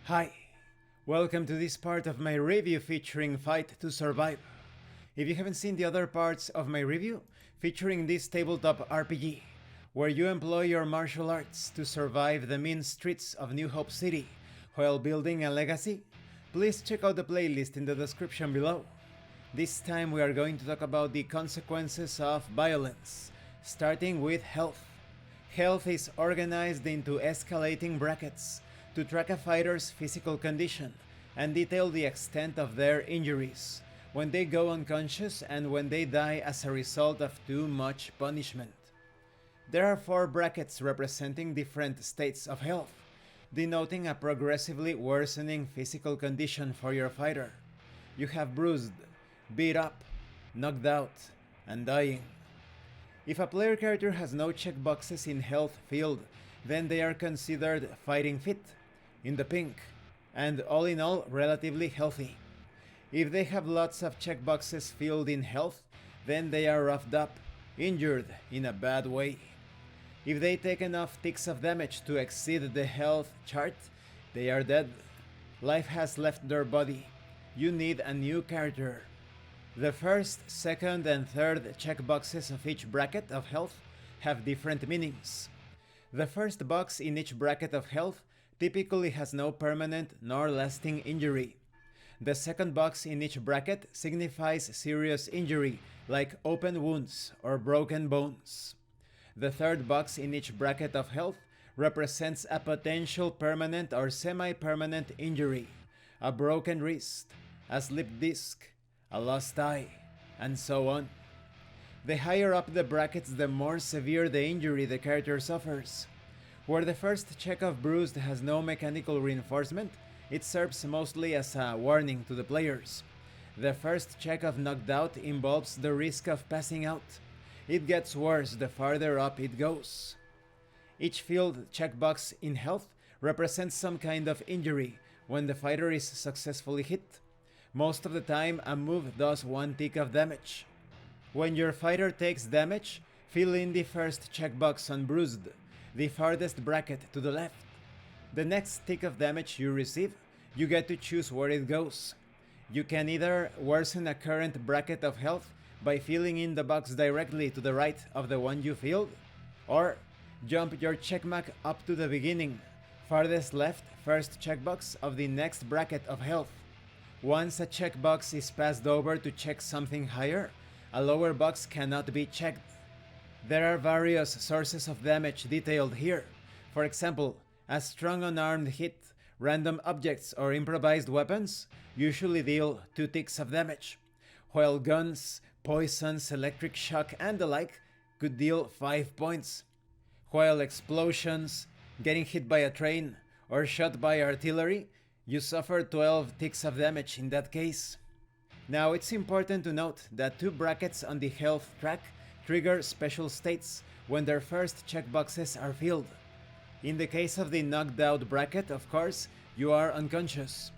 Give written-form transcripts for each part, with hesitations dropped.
Hi, welcome to this part of my review featuring Fight to Survive. If you haven't seen the other parts of my review, featuring this tabletop RPG, where you employ your martial arts to survive the mean streets of New Hope City while building a legacy, please check out the playlist in the description below. This time we are going to talk about the consequences of violence, starting with health. Health is organized into escalating brackets to track a fighter's physical condition and detail the extent of their injuries, when they go unconscious and when they die as a result of too much punishment. There are 4 brackets representing different states of health, denoting a progressively worsening physical condition for your fighter. You have bruised, beat up, knocked out, and dying. If a player character has no checkboxes in health field, then they are considered fighting fit, in the pink, and all in all relatively healthy. If they have lots of checkboxes filled in health, then they are roughed up, injured in a bad way. If they take enough ticks of damage to exceed the health chart, they are dead. Life has left their body. You need a new character. The first, second, and third checkboxes of each bracket of health have different meanings. The first box in each bracket of health typically has no permanent nor lasting injury. The second box in each bracket signifies serious injury, like open wounds or broken bones. The third box in each bracket of health represents a potential permanent or semi-permanent injury, a broken wrist, a slipped disc, a lost eye, and so on. The higher up the brackets, the more severe the injury the character suffers. Where the first check of bruised has no mechanical reinforcement, it serves mostly as a warning to the players. The first check of knocked out involves the risk of passing out. It gets worse the farther up it goes. Each field checkbox in health represents some kind of injury when the fighter is successfully hit. Most of the time, a move does 1 tick of damage. When your fighter takes damage, fill in the first checkbox on bruised, the farthest bracket to the left. The next tick of damage you receive, you get to choose where it goes. You can either worsen a current bracket of health by filling in the box directly to the right of the one you filled, or jump your checkmark up to the beginning, farthest left first checkbox of the next bracket of health. Once a checkbox is passed over to check something higher, a lower box cannot be checked. There are various sources of damage detailed here. For example, a strong unarmed hit, random objects, or improvised weapons usually deal 2 ticks of damage, while guns, poisons, electric shock, and the like could deal 5 points, while explosions, getting hit by a train, or shot by artillery, you suffer 12 ticks of damage in that case. Now it's important to note that 2 brackets on the health track trigger special states when their first checkboxes are filled. In the case of the knocked out bracket, of course, you are unconscious.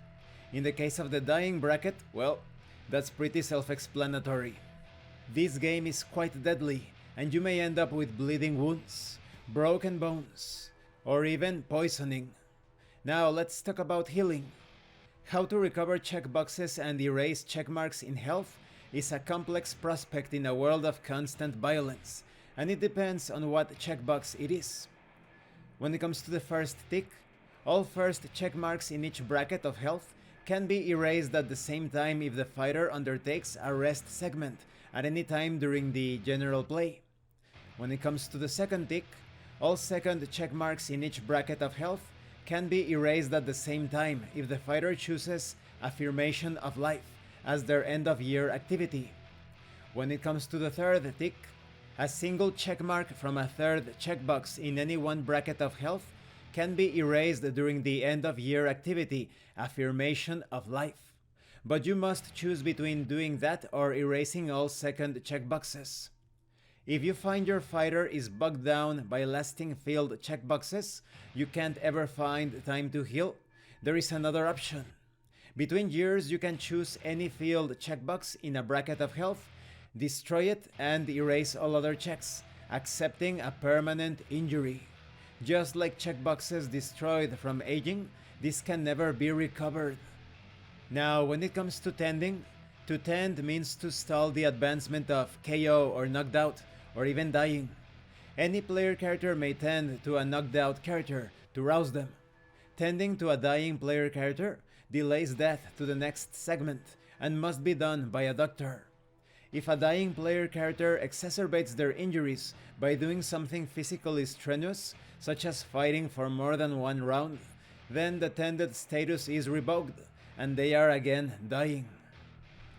In the case of the dying bracket, well, that's pretty self-explanatory. This game is quite deadly, and you may end up with bleeding wounds, broken bones, or even poisoning. Now let's talk about healing. How to recover checkboxes and erase checkmarks in health is a complex prospect in a world of constant violence, and it depends on what checkbox it is. When it comes to the first tick, all first checkmarks in each bracket of health can be erased at the same time if the fighter undertakes a rest segment at any time during the general play. When it comes to the second tick, all second checkmarks in each bracket of health can be erased at the same time if the fighter chooses Affirmation of Life as their end-of-year activity. When it comes to the third tick, a single checkmark from a third checkbox in any one bracket of health can be erased during the end-of-year activity, Affirmation of Life. But you must choose between doing that or erasing all second checkboxes. If you find your fighter is bogged down by lasting field checkboxes, you can't ever find time to heal, there is another option. Between years, you can choose any field checkbox in a bracket of health, destroy it, and erase all other checks, accepting a permanent injury. Just like checkboxes destroyed from aging, this can never be recovered. Now, when it comes to tending, to tend means to stall the advancement of KO or knocked out, or even dying. Any player character may tend to a knocked out character to rouse them. Tending to a dying player character delays death to the next segment and must be done by a doctor. If a dying player character exacerbates their injuries by doing something physically strenuous, such as fighting for more than one round, then the tended status is revoked and they are again dying.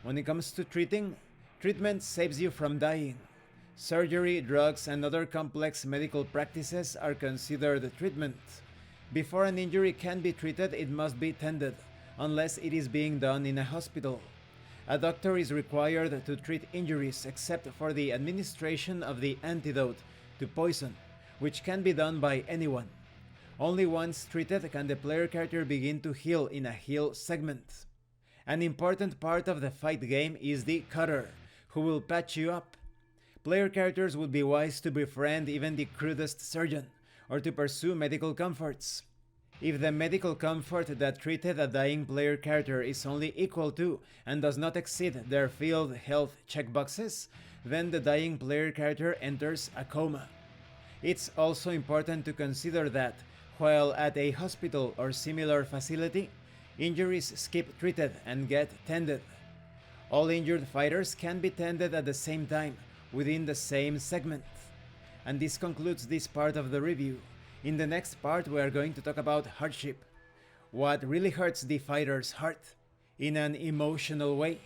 When it comes to treating, treatment saves you from dying. Surgery, drugs, and other complex medical practices are considered treatment. Before an injury can be treated, it must be tended, unless it is being done in a hospital. A doctor is required to treat injuries except for the administration of the antidote to poison, which can be done by anyone. Only once treated can the player character begin to heal in a heal segment. An important part of the fight game is the cutter, who will patch you up. Player characters would be wise to befriend even the crudest surgeon, or to pursue medical comforts. If the medical comfort that treated a dying player character is only equal to and does not exceed their field health checkboxes, then the dying player character enters a coma. It's also important to consider that, while at a hospital or similar facility, injuries skip treated and get tended. All injured fighters can be tended at the same time, within the same segment. And this concludes this part of the review. In the next part, we are going to talk about hardship. What really hurts the fighter's heart in an emotional way.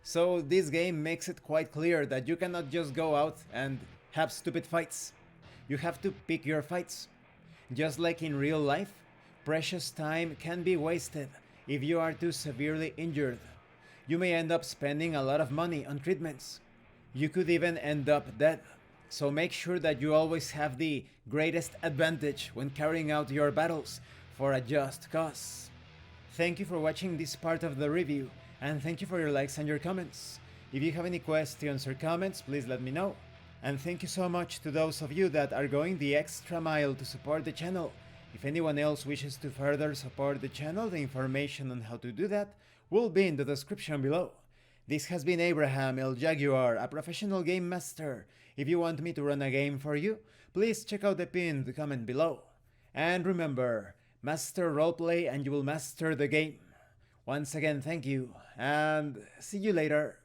So this game makes it quite clear that you cannot just go out and have stupid fights. You have to pick your fights. Just like in real life, precious time can be wasted if you are too severely injured. You may end up spending a lot of money on treatments. You could even end up dead. So make sure that you always have the greatest advantage when carrying out your battles for a just cause. Thank you for watching this part of the review, and thank you for your likes and your comments. If you have any questions or comments, please let me know. And thank you so much to those of you that are going the extra mile to support the channel. If anyone else wishes to further support the channel, the information on how to do that will be in the description below. This has been Abraham El Jaguar, a professional game master. If you want me to run a game for you, please check out the pinned comment below. And remember, master roleplay and you will master the game. Once again, thank you, and see you later.